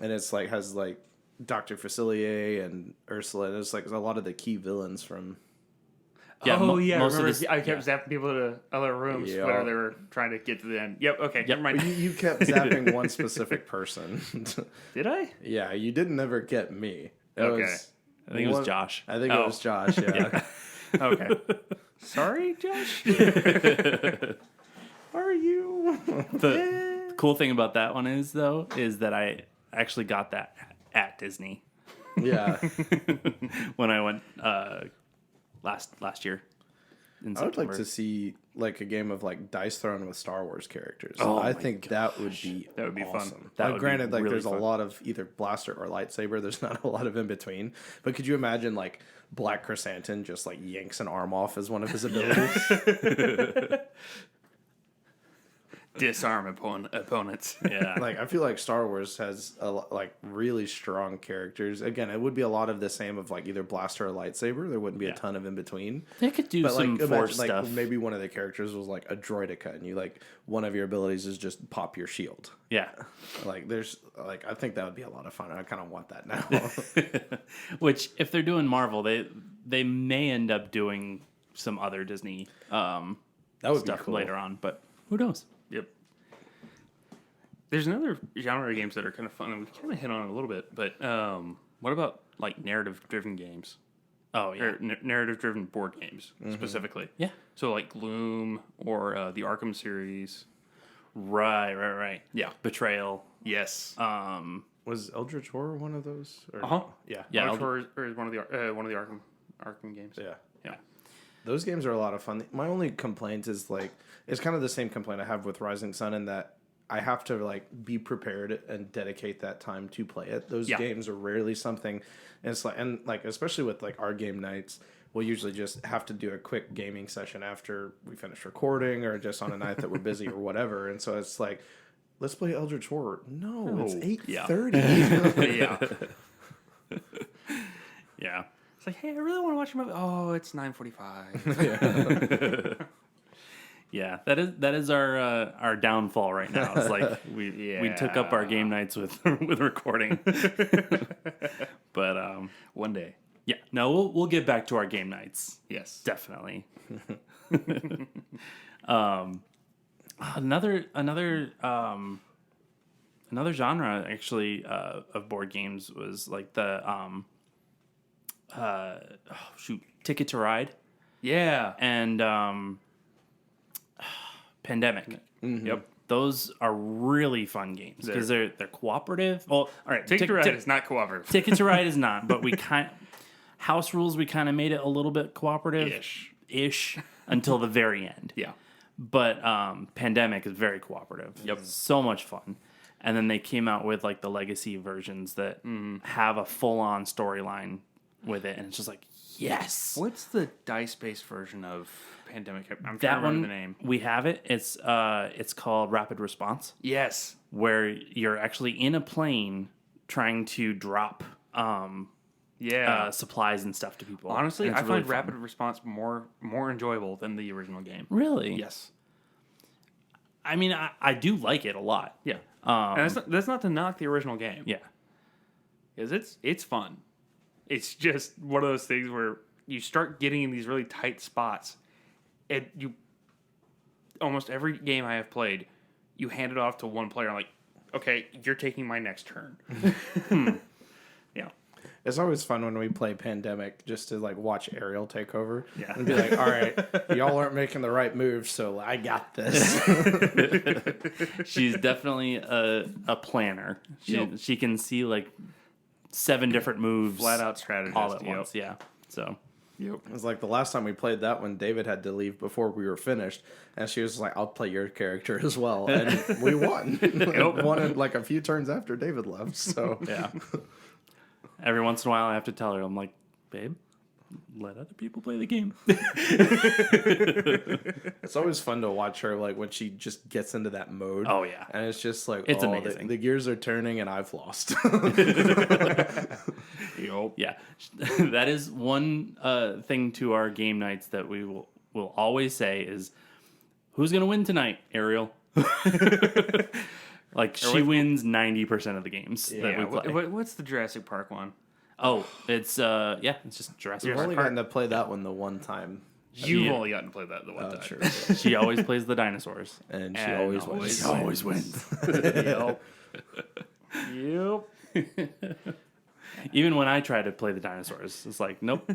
B: and it's like has like Dr. Facilier and Ursula, and it's like a lot of the key villains from.
A: Yeah,
C: oh, yeah.
A: most of
C: Remember,
A: this-
C: I kept zapping people to other rooms
B: Yeah.
C: whenever they were trying to get to the end. Yep, okay. Never mind.
B: You kept zapping one specific person.
C: Did I?
B: Yeah, you didn't ever get me. It
C: Okay.
B: was
A: I think it was Josh.
B: I think
C: Oh.
B: it was Josh. Yeah.
C: Okay. Sorry, Josh?
B: Are you?
A: The cool thing about that one is that I actually got that at Disney
B: Yeah.
A: when I went last year. in
B: I would like
A: September.
B: to see like a game of like Dice Throne with Star Wars characters.
A: Oh
B: I
A: my
B: think that would be
C: fun.
B: awesome.
A: That
B: Like,
A: would be
B: granted, like
A: really
B: there's
A: fun.
B: a lot of either blaster or lightsaber. There's not a lot of in between. But could you imagine like Black Chrysanthemum just like yanks an arm off as one of his abilities?
C: Disarm opponents.
A: Yeah.
B: Like I feel like Star Wars has like really strong characters. Again, it would be a lot of the same of like either blaster or lightsaber. There wouldn't be a ton of in between.
A: They could do
B: But
A: some
B: like
A: force
B: imagine,
A: stuff.
B: like maybe one of the characters was like a droidica, and you like one of your abilities is just pop your shield.
A: Yeah.
B: Like there's like I think that would be a lot of fun. And I kind of want that now.
A: Which, if they're doing Marvel, they may end up doing some other Disney
B: That would
A: stuff
B: be cool.
A: later on, but who knows?
C: Yep. There's another genre of games that are kind of fun, and we kind of hit on it a little bit. But what about like narrative-driven games
A: Oh yeah,
C: or narrative-driven board games specifically?
A: yeah.
C: So like Gloom or the Arkham series.
A: Right.
C: Yeah.
A: Betrayal.
C: Yes.
B: Was Eldritch Horror one of those? Or,
C: Uh-huh.
B: Yeah.
A: Yeah,
C: Eldritch Horror is one of the Arkham games.
B: Yeah.
C: Yeah.
B: Those games are a lot of fun. My only complaint is like it's kind of the same complaint I have with Rising Sun in that I have to like be prepared and dedicate that time to play it. Those
C: Yeah.
B: games are rarely something, and it's like especially with like our game nights, we'll usually just have to do a quick gaming session after we finish recording or just on a night that we're busy or whatever. And so it's like, let's play Eldritch Horror. No, it's
C: Yeah.
B: 8:30.
C: Yeah.
A: Yeah.
C: It's like, hey, I really want to watch a movie. Oh, it's 9:45.
A: Yeah, that is our downfall right now. It's like we took up our game nights with with recording, but
C: One day.
A: yeah, no, we'll get back to our game nights.
C: Yes.
A: Definitely. Another genre actually of board games was like the Ticket to Ride
C: Yeah.
A: and Pandemic.
C: Yep.
A: Those are really fun games because they're cooperative. Well, all right,
C: Ticket to Ride is not cooperative.
A: Ticket to Ride is not, but House Rules, we kind of made it a little bit cooperative ish until the very end.
C: Yeah.
A: But Pandemic is very cooperative.
C: Yep.
A: So much fun. And then they came out with like the legacy versions that have a full on storyline with it, and it's just like, yes.
C: What's the dice-based version of Pandemic? I'm trying to
A: That
C: remember
A: one,
C: the name.
A: we have it. It's called Rapid Response,
C: Yes.
A: where you're actually in a plane trying to drop
C: Yeah.
A: supplies and stuff to people.
C: Honestly,
A: And
C: I
A: it's really
C: find
A: fun.
C: Rapid Response more enjoyable than the original game.
A: Really?
C: Yes.
A: I mean, I do like it a lot.
C: Yeah. And that's not to knock the original game.
A: Yeah.
C: Because it's fun. It's just one of those things where you start getting in these really tight spots, and you almost every game I have played, you hand it off to one player. I'm like, okay, you're taking my next turn. Yeah.
B: It's always fun when we play Pandemic just to like watch Ariel take over
C: Yeah.
B: and be like, all right, y'all aren't making the right moves, so I got this.
A: She's definitely a planner. She can see like 7 different moves
C: Flat out strategist.
A: all at
C: Yep.
A: once. Yeah. So
C: Yep.
B: It was like the last time we played that one, David had to leave before we were finished, and she was like, "I'll play your character as well," and we won. Won in like a few turns after David left. So
A: yeah. Every once in a while, I have to tell her, I'm like, babe, let other people play the game.
B: it's always fun to watch her like when she just gets into that mode.
A: Oh, yeah.
B: and it's just like
A: It's
B: oh,
A: amazing.
B: The gears are turning, and I've lost.
C: Yep.
A: Yeah. That is one thing to our game nights that we will always say is, who's going to win tonight, Ariel? Like, she wins 90% of the games that we play.
C: What's the Jurassic Park one?
A: Oh, it's it's just Jurassic
B: We've
A: Park.
B: only gotten to play that one the one time.
C: You've
A: Yeah.
C: only gotten to play that the one time.
B: True.
A: She always plays the dinosaurs.
B: And she
C: And
B: always
C: always
B: wins.
A: She always wins.
C: Yep.
A: Even when I try to play the dinosaurs, it's like, nope.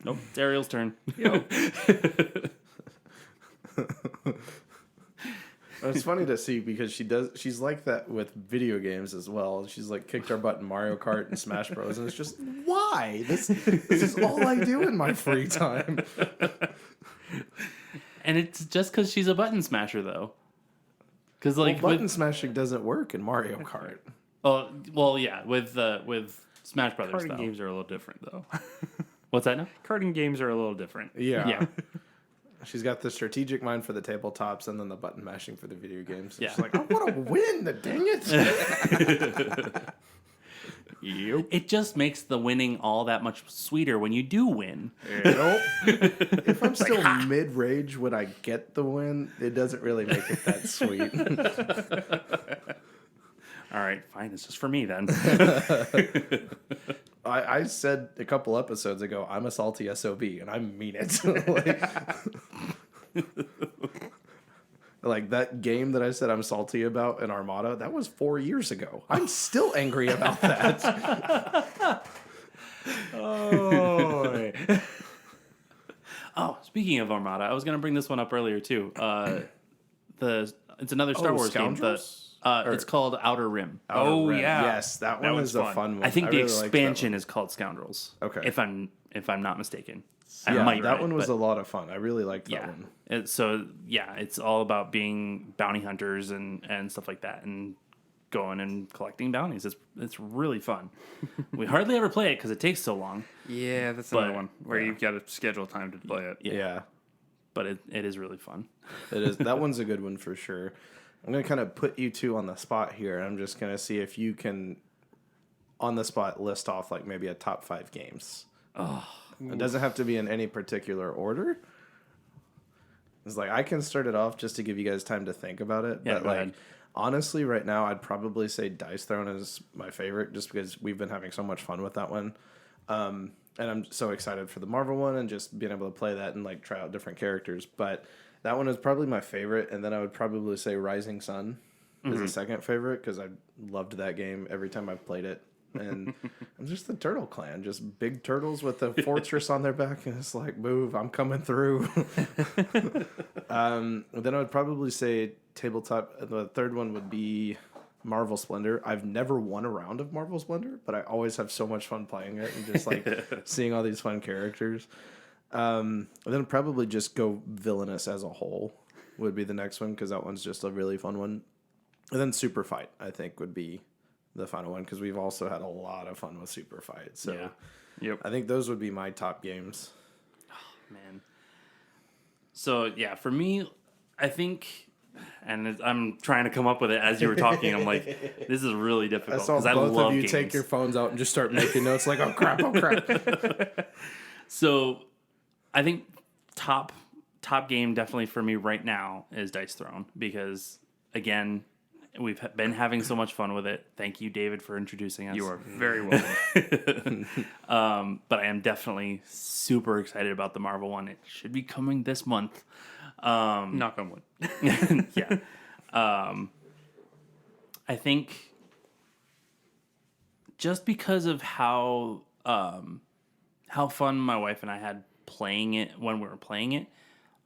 A: Nope, it's Ariel's turn.
C: Yep.
B: It's funny to see because she's like that with video games as well. She's like kicked our butt in Mario Kart and Smash Bros. And it's just, why? This is all I do in my free time.
A: And it's just because she's a button smasher, though. Because like
B: Button smashing doesn't work in Mario Kart.
A: well, yeah, with Smash Brothers
C: Karting
A: though.
C: games are a little different, though.
A: What's that now?
C: Karting games are a little different.
B: Yeah.
A: Yeah.
B: She's got the strategic mind for the tabletops and then the button mashing for the video games.
A: Yeah.
B: She's like, I want to win, dang it.
C: Yep.
A: It just makes the winning all that much sweeter when you do win.
B: Nope. If I'm still mid-rage when I get the win, it doesn't really make it that sweet.
A: All right, fine. It's just for me then.
B: I said a couple episodes ago, I'm a salty SOB, and I mean it. Like that game that I said I'm salty about in Armada, that was 4 years ago. I'm still angry about that.
C: Oh,
A: Oh, speaking of Armada, I was going to bring this one up earlier too. It's another Star Wars game. It's called Outer Rim.
C: Oh,
B: Rim.
C: yeah.
B: Yes, that one
C: one's
B: is a
C: fun.
B: fun one.
A: I think the
B: really liked that
A: expansion
B: one.
A: is called Scoundrels.
B: Okay.
A: If I'm not mistaken. I
B: Yeah,
A: might be
B: that
A: right,
B: one was
A: but
B: a lot of fun. I really liked that
A: yeah.
B: one.
A: It's all about being bounty hunters and stuff like that, and going and collecting bounties. It's really fun. We hardly ever play it because it takes so long.
C: yeah, that's
A: But-
C: another one where you've got to schedule time to play it.
B: Yeah.
A: But it is really fun.
B: It is. That one's a good one for sure. I'm going to kind of put you two on the spot here. I'm just going to see if you can, on the spot, list off like maybe a top 5 games.
A: Oh,
B: It doesn't have to be in any particular order. It's like I can start it off just to give you guys time to think about it.
A: Yeah,
B: but
A: go
B: like
A: ahead.
B: honestly, right now I'd probably say Dice Throne is my favorite just because we've been having so much fun with that one. And I'm so excited for the Marvel one and just being able to play that and like try out different characters. But that one is probably my favorite. And then I would probably say Rising Sun is the second favorite because I loved that game every time I played it. And I'm just the Turtle Clan, just big turtles with a fortress on their back, and it's like, move, I'm coming through. Then I would probably say Tabletop. The third one would be Marvel Splendor. I've never won a round of Marvel Splendor, but I always have so much fun playing it and just like seeing all these fun characters. And then probably just go Villainous as a whole would be the next one because that one's just a really fun one. And then Super Fight, I think, would be the final one because we've also had a lot of fun with Super Fight. So
A: Yeah.
C: Yep.
B: I think those would be my top games.
A: man. So, yeah, for me, I think, and I'm trying to come up with it as you were talking. I'm like, this is really
B: I
A: difficult
B: saw
A: because I
B: both
A: love
B: of you
A: games.
B: take your phones out and just start making notes like, oh crap, oh crap.
A: So, I think top game definitely for me right now is Dice Throne because, again, we've been having so much fun with it. Thank you, David, for introducing us.
C: You are very welcome.
A: But I am definitely super excited about the Marvel one. It should be coming this month.
C: Knock on wood.
A: Yeah. I think just because of how fun my wife and I had playing it when we were playing it,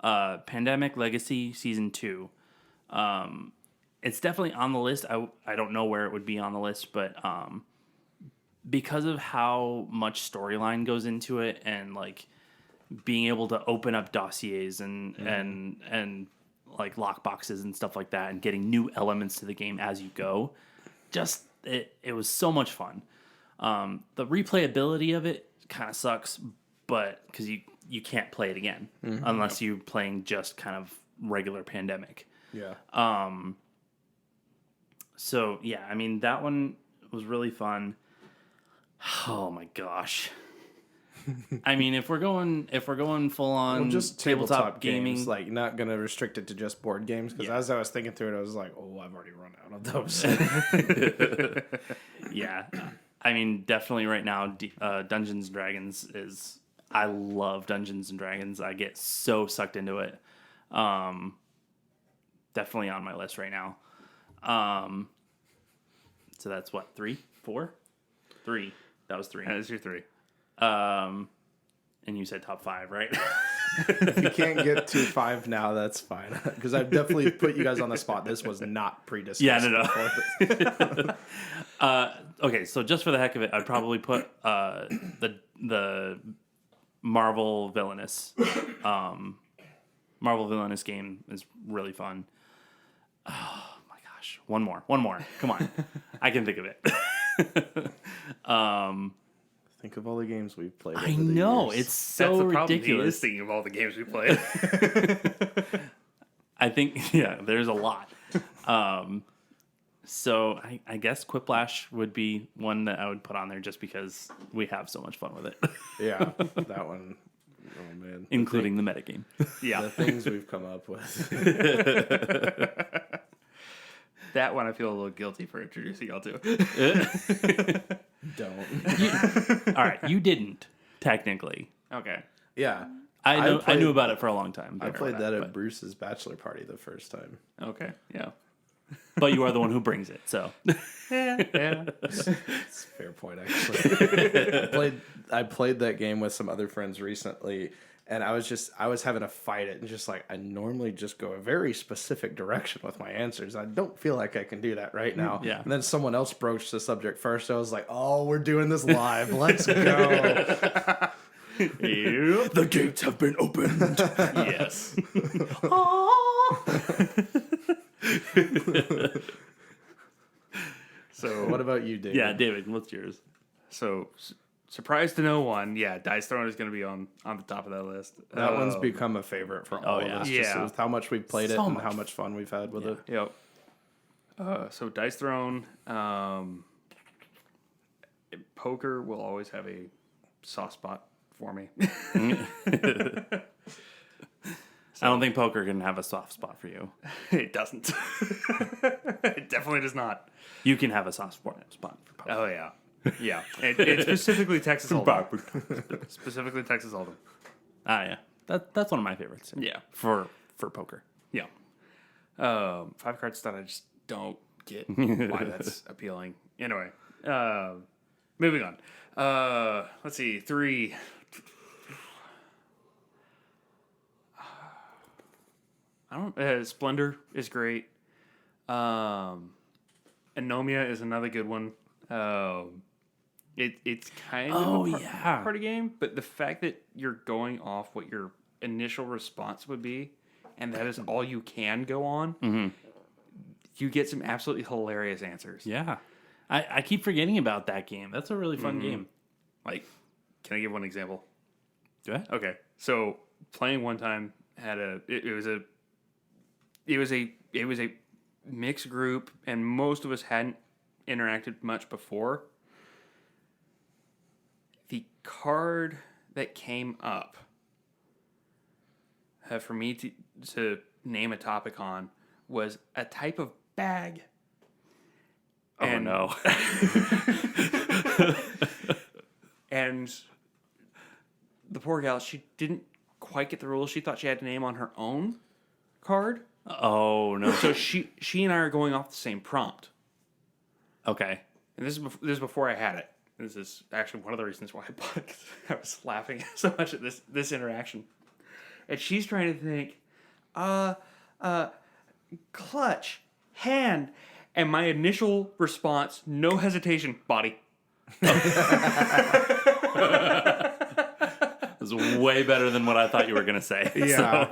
A: Pandemic Legacy Season 2, it's definitely on the list. I don't know where it would be on the list, but because of how much storyline goes into it and like being able to open up dossiers and like lock boxes and stuff like that and getting new elements to the game as you go, just it was so much fun. The replayability of it kind of sucks, but because you can't play it again unless you're playing just kind of regular Pandemic.
B: Yeah.
A: So yeah, I mean that one was really fun. Oh my gosh. I mean, if we're going full on
B: Well, just
A: tabletop gaming,
B: games, like not going to restrict it to just board games. Because as I was thinking through it, I was like, oh, I've already run out of those.
A: yeah. I mean, definitely right now, Dungeons and Dragons is. I love Dungeons and Dragons. I get so sucked into it. Definitely on my list right now. So that's what, 3, 4, 3. That was 3.
C: That is your 3.
A: And you said top 5, right?
B: If you can't get to 5 now, that's fine. Because I've definitely put you guys on the spot. This was not pre-discussed.
A: Yeah, no. Okay, so just for the heck of it, I'd probably put the Marvel Villainous Marvel Villainous game is really fun. Oh my gosh. One more. Come on. I can think of it.
B: Think of all the games we've played.
A: I know.
B: Years.
A: It's so
C: That's the problem. He
A: ridiculous.
C: is thinking of all the games we played.
A: I think, yeah, there's a lot. So I guess Quiplash would be one that I would put on there just because we have so much fun with it.
B: Yeah, that one. Oh man,
A: Including the metagame.
C: Yeah.
B: the things we've come up with.
C: That one I feel a little guilty for introducing y'all to.
B: Don't.
A: All right, you didn't, technically.
C: Okay.
B: Yeah,
A: I knew about it for a long time.
B: I played that at
A: but,
B: Bruce's bachelor party the first time.
C: Okay. Yeah.
A: but you are the one who brings it, so.
C: Yeah.
B: It's a fair point, actually. I played that game with some other friends recently, and I was having to fight it, and just like, I normally just go a very specific direction with my answers. I don't feel like I can do that right now.
A: Yeah.
B: And then someone else broached the subject first. I was like, oh, we're doing this live. Let's go.
A: The gates have been opened.
C: Yes. So
B: What about you, David?
A: Yeah, David, what's yours?
C: So surprised to no one. Yeah, Dice Throne is going to be on the top of that list.
B: That one's become a favorite for all of
A: yeah.
B: us.
C: Yeah.
B: Just with how much we've played it
A: So
B: and
A: much
B: how much fun we've had with it.
C: Yep. So Dice Throne, poker will always have a soft spot for me.
A: I don't think poker can have a soft spot for you.
C: It doesn't. It definitely does not.
A: You can have a soft spot for poker.
C: Oh yeah, yeah. It specifically Texas Hold'em. Specifically Texas Hold'em.
A: Ah, yeah. That's one of my favorites.
C: Yeah.
A: For poker.
C: Yeah. 5 cards that I just don't get why that's appealing. Anyway, moving on. Let's see. 3. Splendor is great. Anomia is another good one. It's kind of a party game, but the fact that you're going off what your initial response would be, and that is all you can go on, you get some absolutely hilarious answers.
A: Yeah. I keep forgetting about that game. That's a really fun game.
C: Like, can I give one example?
A: Do I?
C: Okay, so playing one time it was a mixed group, and most of us hadn't interacted much before. The card that came up for me to name a topic on was a type of bag.
A: Oh, no.
C: And the poor gal, she didn't quite get the rules. She thought she had to name on her own card.
A: Oh, no.
C: So she and I are going off the same prompt.
A: Okay.
C: And this is before I had it. This is actually one of the reasons why I bought it, 'cause I was laughing so much at this interaction. And she's trying to think, clutch, hand. And my initial response, no hesitation, body.
A: It was way better than what I thought you were going to say.
B: Yeah.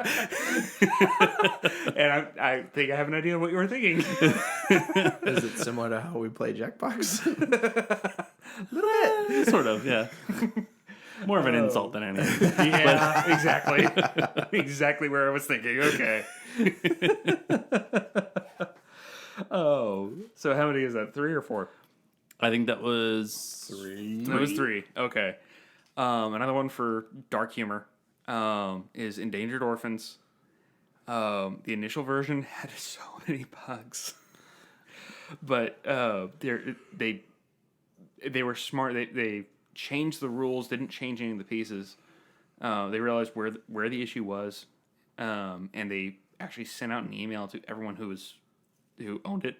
C: And I think I have an idea of what you were thinking.
B: Is it similar to how we play Jackbox?
A: Sort of, yeah. More of an insult than anything.
C: Yeah, exactly. Exactly where I was thinking. Okay. Oh, so how many is that? 3 or 4?
A: I think that was
B: 3.
C: That was 3. Okay. Another one for dark humor is Endangered Orphans. The initial version had so many bugs, but they were smart. They changed the rules, didn't change any of the pieces. They realized where the issue was, and they actually sent out an email to everyone who owned it,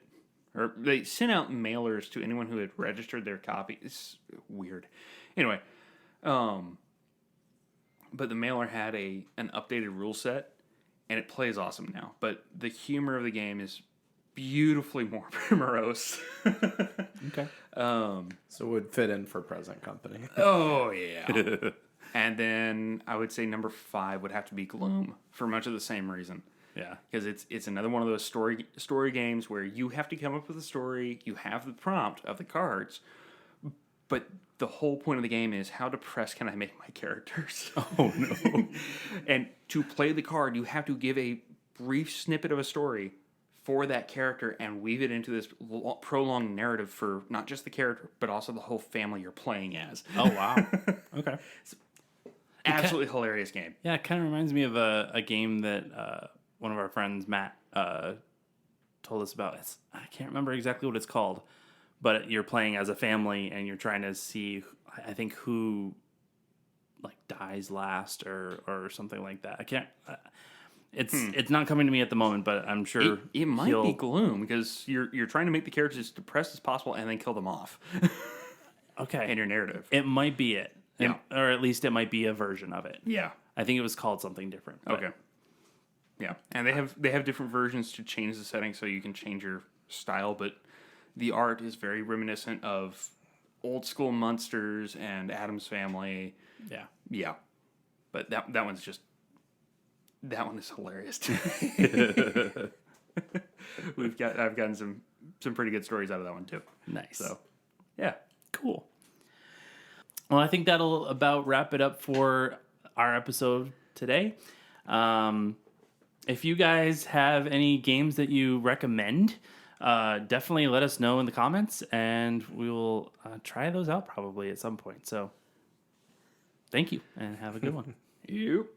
C: or they sent out mailers to anyone who had registered their copy. It's weird. Anyway, but the mailer had an updated rule set, and it plays awesome now. But the humor of the game is beautifully more morose.
A: okay.
B: So it would fit in for present company.
C: Oh yeah. And then I would say number 5 would have to be Gloom for much of the same reason.
A: Yeah.
C: Because it's another one of those story games where you have to come up with a story, you have the prompt of the cards, but the whole point of the game is how depressed can I make my characters?
A: Oh, no.
C: And to play the card, you have to give a brief snippet of a story for that character and weave it into this prolonged narrative for not just the character, but also the whole family you're playing as.
A: Oh, wow. Okay.
C: Absolutely hilarious game.
A: Yeah, it kind of reminds me of a game that one of our friends, Matt, told us about. I can't remember exactly what it's called, but you're playing as a family and you're trying to see, I think, who like dies last or something like that. I can't... It's not coming to me at the moment, but I'm sure
C: it might be Gloom because you're trying to make the characters as depressed as possible and then kill them off.
A: Okay.
C: In your narrative.
A: It might be it.
C: Yeah.
A: Or at least it might be a version of it.
C: Yeah.
A: I think it was called something different.
C: Okay. Yeah. And they have different versions to change the setting so you can change your style, but the art is very reminiscent of old school Munsters and Addams Family.
A: Yeah.
C: Yeah. But that one's just... That one is hilarious too. I've gotten some pretty good stories out of that one too.
A: Nice.
C: So, yeah,
A: cool. Well, I think that'll about wrap it up for our episode today. If you guys have any games that you recommend, definitely let us know in the comments, and we will try those out probably at some point. So, thank you, and have a good one.
C: you.